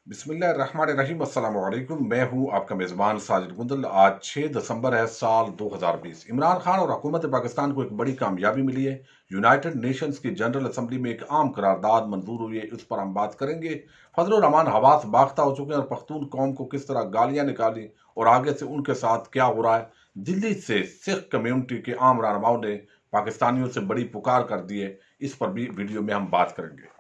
बिस्मिल्लाहिर्रहमानिर्रहीम अस्सलाम वालेकुम। मैं हूं आपका मेज़बान साजिद गुंदल। आज 6 दिसंबर है साल 2020। इमरान खान और हुकूमत पाकिस्तान को एक बड़ी कामयाबी मिली है। यूनाइटेड नेशंस की जनरल असम्बली में एक आम करारदाद मंजूर हुई है, इस पर हम बात करेंगे। फजल रहमान हवास बाख्ता हो चुके हैं और पख्तून कौम को किस तरह गालियां निकाली और आगे से उनके साथ क्या हो रहा है। दिल्ली से सिख कम्युनिटी के आम रहनुमाओं ने पाकिस्तानियों से बड़ी पुकार कर दी है, इस पर भी वीडियो में हम बात करेंगे।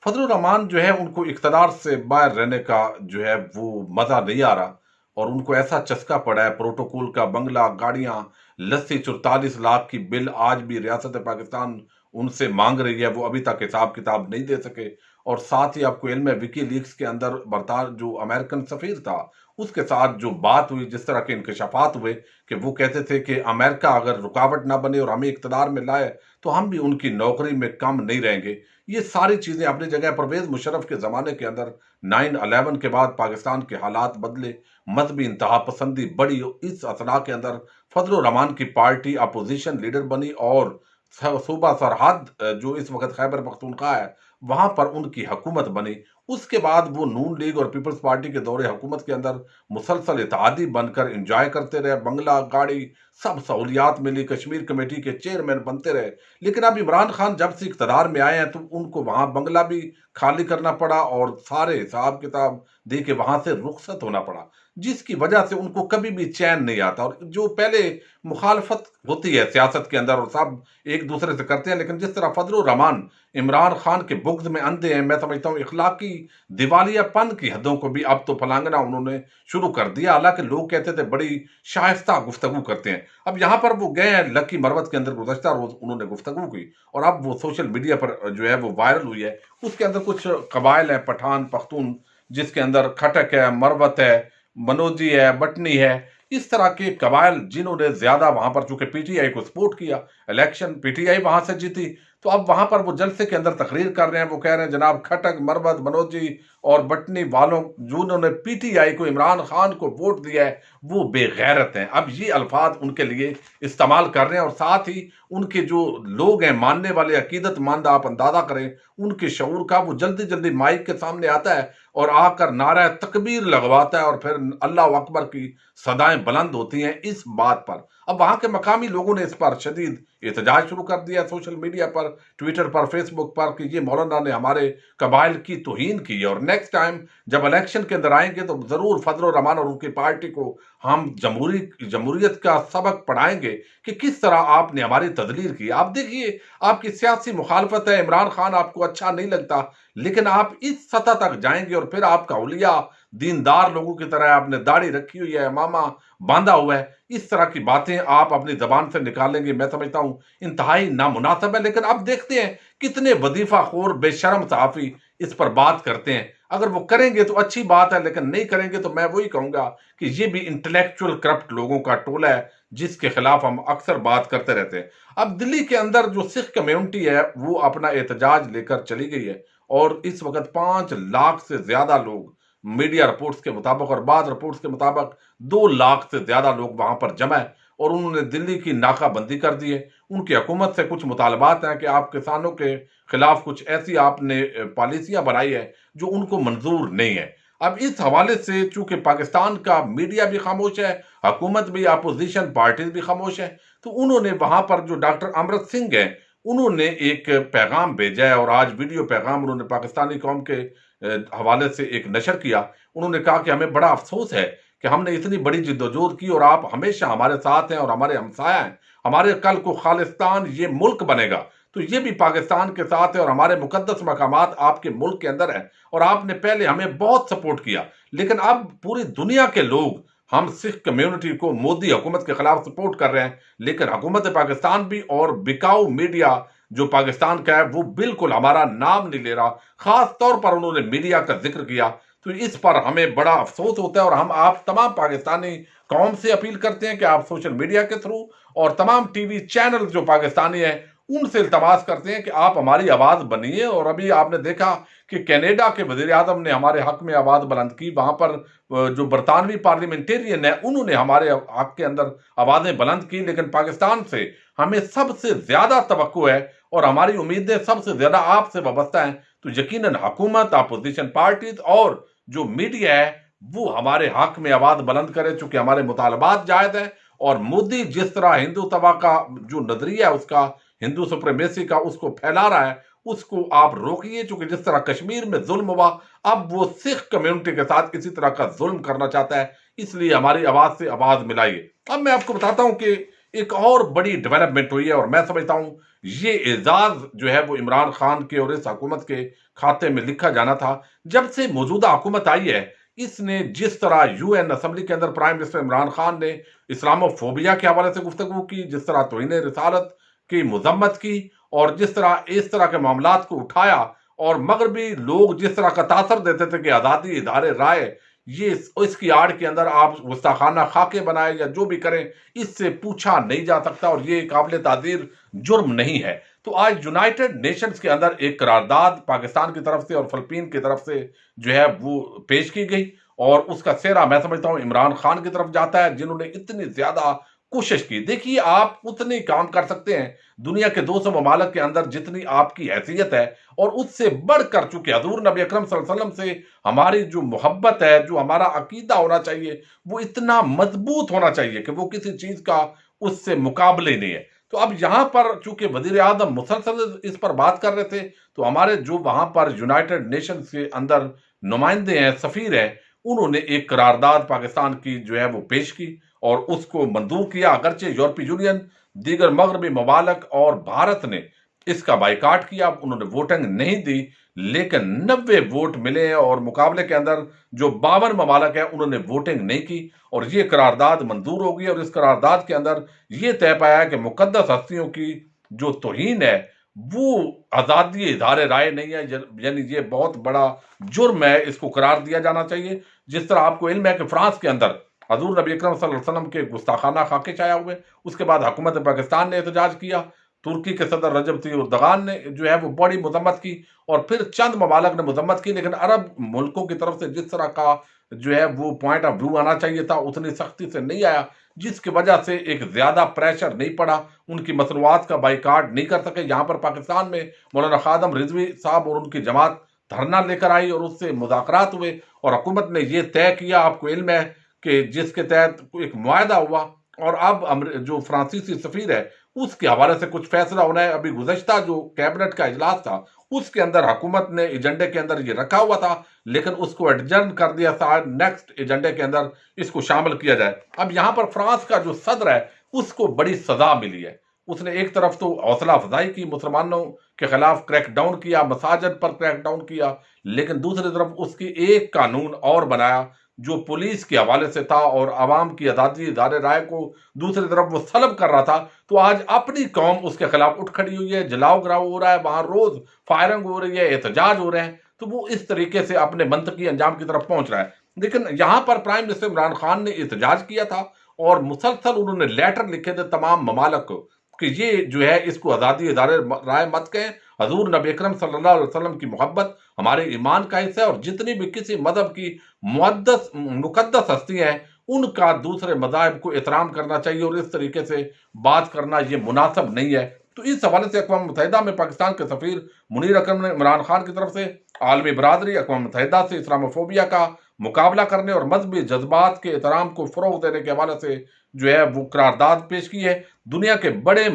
फजल रहमान जो है उनको इख्तदार से बाहर रहने का जो है वो मजा नहीं आ रहा और उनको ऐसा चस्का पड़ा है। प्रोटोकॉल का बंगला, गाड़ियां, लस्सी, 44 लाख की बिल आज भी रियासत पाकिस्तान उनसे मांग रही है, वो अभी तक हिसाब किताब नहीं दे सके। और साथ ही आपको इल्म है विकी लीक्स के अंदर बरतान जो अमेरिकन सफीर था उसके साथ जो बात हुई, जिस तरह के इंकशाफात हुए कि वो कहते थे कि अमेरिका अगर रुकावट ना बने और हमें इख्तदार में लाए तो हम भी उनकी नौकरी में कम नहीं रहेंगे। ये सारी चीजें अपनी जगह। परवेज मुशर्रफ के जमाने के अंदर 9/11 के बाद पाकिस्तान के हालात बदले, मजहबी इंतहा पसंदी बढ़ी। इस असना के अंदर फजल रहमान की पार्टी अपोजिशन लीडर बनी और सूबा सरहद जो इस वक्त खैबर पख्तूनख्वा है वहां पर उनकी हुकूमत बनी। उसके बाद वो नून लीग और पीपल्स पार्टी के दौरे हुकूमत के अंदर मुसलसल इत्तेहादी बनकर इंजॉय करते रहे। बंगला, गाड़ी, सब सहूलियात मिली, कश्मीर कमेटी के चेयरमैन बनते रहे। लेकिन अब इमरान खान जब से इक़्तिदार में आए हैं तो उनको वहां बंगला भी खाली करना पड़ा और सारे हिसाब किताब दे के वहां से रुखसत होना पड़ा, जिसकी वजह से उनको कभी भी चैन नहीं आता। और जो पहले मुखालफत होती है सियासत के अंदर और सब एक दूसरे से करते हैं, लेकिन जिस तरह फजल रहमान इमरान खान के बुग़्ज़ में अंधे हैं, मैं समझता हूँ इखलाकी दिवालियापन की हदों को भी अब तो फलांगना उन्होंने शुरू कर दिया। हालांकि लोग कहते थे बड़ी शाइस्ता गुफ्तगू करते हैं। अब यहाँ पर वो गए हैं लकी मरवत के अंदर, गुज़श्ता रोज उन्होंने गुफ्तगू की और अब वो सोशल मीडिया पर जो है वो वायरल हुई है। उसके अंदर कुछ कबाइल हैं, पठान, पख्तून, जिसके अंदर खटक है, मरवत है, मनोजी है, बटनी है, इस तरह के कबाइल जिन्होंने ज्यादा वहां पर चूंकि पीटीआई को सपोर्ट किया, इलेक्शन पीटीआई वहां से जीती, तो अब वहां पर वो जलसे के अंदर तकरीर कर रहे हैं। वो कह रहे हैं जनाब खटक, मरवत, मनोजी और बटनी वालों जिन्होंने पीटीआई को, इमरान खान को वोट दिया है, वो बेगैरत हैं। अब ये अल्फाज उनके लिए इस्तेमाल कर रहे हैं और साथ ही उनके जो लोग हैं मानने वाले, अकीदतमंद, आप अंदाजा करें उनके शऊर का, वो जल्दी जल्दी माइक के सामने आता है और आकर नारा तकबीर लगवाता है और फिर अल्लाह अकबर की सदाएं बुलंद होती हैं इस बात पर। अब वहां के मकामी लोगों ने इस पर शदीद एहतजाज शुरू कर दिया सोशल मीडिया पर, ट्विटर पर, फेसबुक पर, कि ये मौलाना ने हमारे कबाइल की तौहीन की है और नेक्स्ट टाइम जब इलेक्शन के अंदर आएंगे तो जरूर फजल रहमान और उनकी पार्टी को हम जमहूरियत का सबक पढ़ाएंगे कि किस तरह आपने हमारी तदलील की। आप देखिए, आपकी सियासी मुखालफत है, इमरान खान आपको अच्छा नहीं लगता, लेकिन आप इस सतह तक जाएंगे और फिर आपका हुलिया दीनदार लोगों की तरह, आपने दाढ़ी रखी हुई है, मामा बांधा हुआ है, इस तरह की बातें आप अपनी जबान से निकालेंगे, मैं समझता हूं इंतहाई नामुनासिब है। लेकिन अब देखते हैं कितने वजीफा खोर बेशरम सहाफी इस पर बात करते हैं। अगर वो करेंगे तो अच्छी बात है, लेकिन नहीं करेंगे तो मैं वही कहूंगा कि ये भी इंटेलेक्चुअल करप्ट लोगों का टोला है जिसके खिलाफ हम अक्सर बात करते रहते हैं। अब दिल्ली के अंदर जो सिख कम्युनिटी है वो अपना एहतजाज लेकर चली गई है और इस वक्त 5 लाख से ज्यादा लोग, मीडिया रिपोर्ट्स के मुताबिक और बाद रिपोर्ट्स के मुताबिक 2 लाख से ज्यादा लोग वहां पर जमा है और उन्होंने दिल्ली की नाकाबंदी कर दी है। उनकी हुकूमत से कुछ मुतालबात हैं कि आप किसानों के खिलाफ कुछ ऐसी आपने पॉलिसियां बनाई है जो उनको मंजूर नहीं है। अब इस हवाले से चूंकि पाकिस्तान का मीडिया भी खामोश है, हुकूमत भी, अपोजिशन पार्टीज भी खामोश है, तो उन्होंने वहां पर जो डॉक्टर अमृत सिंह है उन्होंने एक पैगाम भेजा है और आज वीडियो पैगाम उन्होंने पाकिस्तानी कौम के हवाले से एक नशर किया। उन्होंने कहा कि हमें बड़ा अफसोस है कि हमने इतनी बड़ी जिद्दोजहद की और आप हमेशा हमारे साथ हैं और हमारे हमसाया हैं। हमारे कल को खालिस्तान ये मुल्क बनेगा तो ये भी पाकिस्तान के साथ है और हमारे मुकद्दस मकामात आपके मुल्क के अंदर हैं और आपने पहले हमें बहुत सपोर्ट किया, लेकिन अब पूरी दुनिया के लोग हम सिख कम्युनिटी को मोदी हुकूमत के खिलाफ सपोर्ट कर रहे हैं, लेकिन हुकूमत पाकिस्तान भी और बिकाऊ मीडिया जो पाकिस्तान का है वो बिल्कुल हमारा नाम नहीं ले रहा। खास तौर पर उन्होंने मीडिया का जिक्र किया, तो इस पर हमें बड़ा अफसोस होता है और हम आप तमाम पाकिस्तानी कौम से अपील करते हैं कि आप सोशल मीडिया के थ्रू और तमाम टीवी चैनल जो पाकिस्तानी हैं उनसे इल्तमास करते हैं कि आप हमारी आवाज बनिए। और अभी आपने देखा कि कनाडा के वजीर आजम ने हमारे हक में आवाज बुलंद की, वहां पर जो बरतानवी पार्लियामेंटेरियन है उन्होंने हमारे हक के अंदर आवाजें बुलंद की, लेकिन पाकिस्तान से हमें सबसे ज्यादा तवक्को है और हमारी उम्मीदें सबसे ज्यादा आपसे वाबस्ता हैं। तो तो यकीनन हुकूमत, अपोजिशन पार्टीज और जो मीडिया है वो हमारे हक में आवाज बुलंद करे, चूंकि हमारे मुतालबात जायज है। और मोदी जिस तरह हिंदू तबा का जो नजरिया है उसका, हिंदू सुप्रीमेसी का, उसको फैला रहा है, उसको आप रोकिए। चूंकि जिस तरह कश्मीर में जुल्म हुआ, अब वो सिख कम्युनिटी के साथ इसी तरह का जुल्म करना चाहता है, इसलिए हमारी आवाज से आवाज मिलाइए। अब मैं आपको बताता हूं कि एक और बड़ी डेवलपमेंट हुई है, और मैं समझता हूं ये एजाज जो है वो इमरान खान के और इस हुकूमत के खाते में लिखा जाना था। जब से मौजूदा हुकूमत आई है, इसने जिस तरह यूएन असेंबली के अंदर प्राइम मिनिस्टर इमरान खान ने इस्लामोफोबिया के हवाले से गुफ्तगू की, जिस तरह तौहीन रिसालत की मजम्मत की, और जिस तरह इस तरह के मामलात को उठाया, और मगरबी लोग जिस तरह का तासर देते थे कि आज़ादी इदारे राय, ये इसकी आड़ के अंदर आप गुस्ताखाना खाके बनाए या जो भी करें, इससे पूछा नहीं जा सकता और ये काबिल तादीर जुर्म नहीं है। तो आज यूनाइटेड नेशंस के अंदर एक करारदाद पाकिस्तान की तरफ से और फिलिपीन की तरफ से जो है वो पेश की गई, और उसका सेहरा मैं समझता हूं इमरान खान की तरफ जाता है, जिन्होंने इतनी ज्यादा कोशिश की। देखिए, आप उतने काम कर सकते हैं दुनिया के 200 ममालिक के अंदर जितनी आपकी हैसियत है, और उससे बढ़कर चूंकि हजूर नबी अकरम सल्लल्लाहु अलैहि वसल्लम से हमारी जो मोहब्बत है, जो हमारा अकीदा होना चाहिए, वो इतना मजबूत होना चाहिए कि वो किसी चीज का उससे मुकाबले नहीं है। तो अब यहां पर चूंकि वजीर आजम मुसलसल इस पर बात कर रहे थे, तो हमारे जो वहां पर यूनाइटेड नेशन के अंदर नुमाइंदे हैं, सफीर हैं, उन्होंने एक करारदाद पाकिस्तान की जो है वो पेश की और उसको मंजूर किया। अगरचे यूरोपीय यूनियन, दीगर मगरबी ममालिक और भारत ने इसका बाइकाट किया, उन्होंने वोटिंग नहीं दी, लेकिन 90 वोट मिले हैं, और मुकाबले के अंदर जो 52 ममालिक है उन्होंने वोटिंग नहीं की, और ये करारदाद मंजूर हो गई। और इस करारदाद के अंदर ये तय पाया है कि मुकद्दस हस्तियों की जो तौहीन है वो आजादी इधारे राय नहीं है, यानी ये बहुत बड़ा जुर्म है, इसको करार दिया जाना चाहिए। जिस तरह आपको इल्म है कि फ्रांस के अंदर हजूर नबी अकरम सल्लल्लाहु अलैहि वसल्लम के गुस्ताखाना खाके छाया हुए, उसके बाद हुकूमत पाकिस्तान ने एहतजाज किया, तुर्की के सदर रजब तैयब एर्दोगान ने जो है वो बड़ी मजम्मत की, और फिर चंद ममालिक ने मजम्मत की, लेकिन अरब मुल्कों की तरफ से जिस तरह का जो है वो पॉइंट ऑफ व्यू आना चाहिए था उतनी सख्ती से नहीं आया, जिसकी वजह से एक ज्यादा प्रेशर नहीं पड़ा, उनकी मसनूआत का बाइकाट नहीं कर सके। यहाँ पर पाकिस्तान में मौलाना खादम रिजवी साहब और उनकी जमात धरना लेकर आई, और उससे मुज़ाकरात हुए, और हुकूमत ने यह तय किया, आपको इल्म है कि जिसके तहत एक मुआहदा हुआ, और अब जो फ्रांसीसी सफीर है उसके हवाले से कुछ फैसला होना है। अभी गुज़श्ता जो कैबिनेट का इजलास था उसके अंदर हुकूमत ने एजेंडे के अंदर ये रखा हुआ था, लेकिन उसको एडजर्न कर दिया था, नेक्स्ट एजेंडे के अंदर इसको शामिल किया जाए। अब यहाँ पर फ्रांस का जो सदर है उसको बड़ी सजा मिली है। उसने एक तरफ तो हौसला अफजाई की, मुसलमानों के खिलाफ क्रैकडाउन किया, मसाजिद पर क्रैकडाउन किया, लेकिन दूसरी तरफ उसकी एक कानून और बनाया जो पुलिस के हवाले से था और आवाम की आज़ादी इदारे राय को दूसरी तरफ वो सलब कर रहा था। तो आज अपनी कौम उसके खिलाफ उठ खड़ी हुई है, जलाओ गिराव हो रहा है, वहां रोज फायरिंग हो रही है, एहतजाज हो रहे हैं, तो वो इस तरीके से अपने मंतकी अंजाम की तरफ पहुंच रहा है। लेकिन यहां पर प्राइम मिनिस्टर इमरान खान ने एहतजाज किया था, और मुसलसल उन्होंने लेटर लिखे थे तमाम ममालिक को कि ये जो है इसको आज़ादी इदारे राय मत कहें, हजूर नबी अकरम सल्लल्लाहु अलैहि वसल्लम की मोहब्बत हमारे ईमान का हिस्सा है, और जितनी भी किसी मजहब की मुकद्दस हस्तियां हैं उनका दूसरे मज़ाहिब को एहतराम करना चाहिए, और इस तरीके से बात करना ये मुनासिब नहीं है। तो इस हवाले से अक़वाम मुत्तहिदा में पाकिस्तान के सफ़ीर मुनीर अकरम ने इमरान खान की तरफ से आलमी बरादरी अक़वाम मुत्तहिदा से इस्लामोफोबिया का मुकाबला करने और मजहबी जज्बात के एहतराम को फ़रोग़ देने के हवाले से जो है वो करारदाद पेश की है। दुनिया के बड़े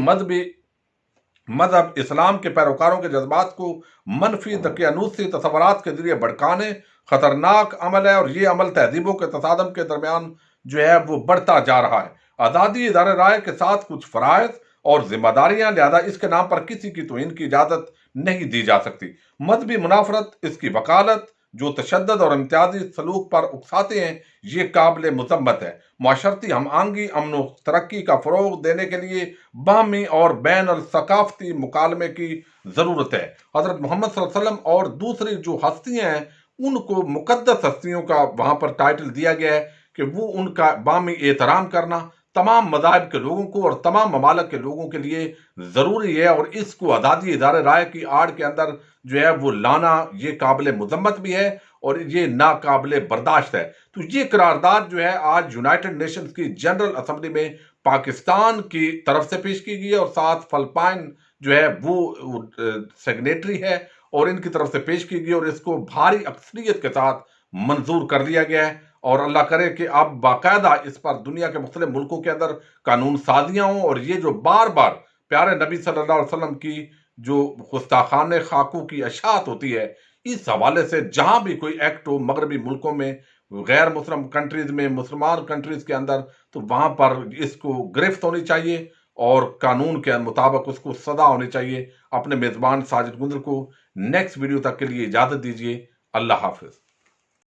मजहब इस्लाम के पैरोकारों के जज्बात को मनफी दकियानूसी तसव्वुरात के जरिए भड़काने खतरनाक अमल है, और ये अमल तहजीबों के तसादम के दरमियान जो है वो बढ़ता जा रहा है। आज़ादी इदारे राय के साथ कुछ फ़राइज़ और जिम्मेदारियां, लिहाजा इसके नाम पर किसी की तौहीन की इजाज़त नहीं दी जा सकती। मजहबी मुनाफरत, इसकी वकालत जो तशद्दुद और इम्तियाजी सलूक पर उकसाते हैं, ये काबिल मज़म्मत है। माशरती हम आंगी, अमन व तरक्की का फ़रोग़ देने के लिए बाहमी और बैन अल सकाफ़ती मुकालमे की ज़रूरत है। हज़रत मोहम्मद सल्लल्लाहु अलैहि वसल्लम और दूसरी जो हस्तियाँ हैं उनको मुकद्दस हस्तियों का वहाँ पर टाइटल दिया गया है कि वो उनका बाहमी एहतराम करना तमाम मज़ाहिब के लोगों को और तमाम ममालिक के लोगों के लिए ज़रूरी है, और इसको आज़ादी इदारे राय की आड़ के अंदर जो है वो लाना ये काबिल मज़म्मत भी है और ये नाकाबिल बर्दाश्त है। तो ये करारदाद जो है आज यूनाइटेड नेशंस की जनरल असेंबली में पाकिस्तान की तरफ से पेश की गई है, और साथ फिलिपाइन जो है वो सिग्नेटरी है, اور ان की तरफ से पेश की गई और इसको भारी अक्सरियत के साथ मंजूर कर लिया गया है। और अल्लाह करे कि अब बाकायदा इस पर दुनिया के मुख्तलिफ मुल्कों के अंदर कानून साजियां हों और ये जो बार बार प्यारे नबी सल्लल्लाहु अलैहि वसल्लम की जो गुस्ताखाने खाकू की अशात होती है, इस हवाले से जहां भी कोई एक्ट हो मगरबी मुल्कों में, गैर मुस्लिम कंट्रीज में, मुसलमान कंट्रीज के अंदर, तो वहां पर इसको गिरफ्त होनी चाहिए और कानून के मुताबिक उसको सजा होनी चाहिए। अपने मेजबान साजिद गुंजर को नेक्स्ट वीडियो तक के लिए इजाजत दीजिए। अल्लाह हाफिज।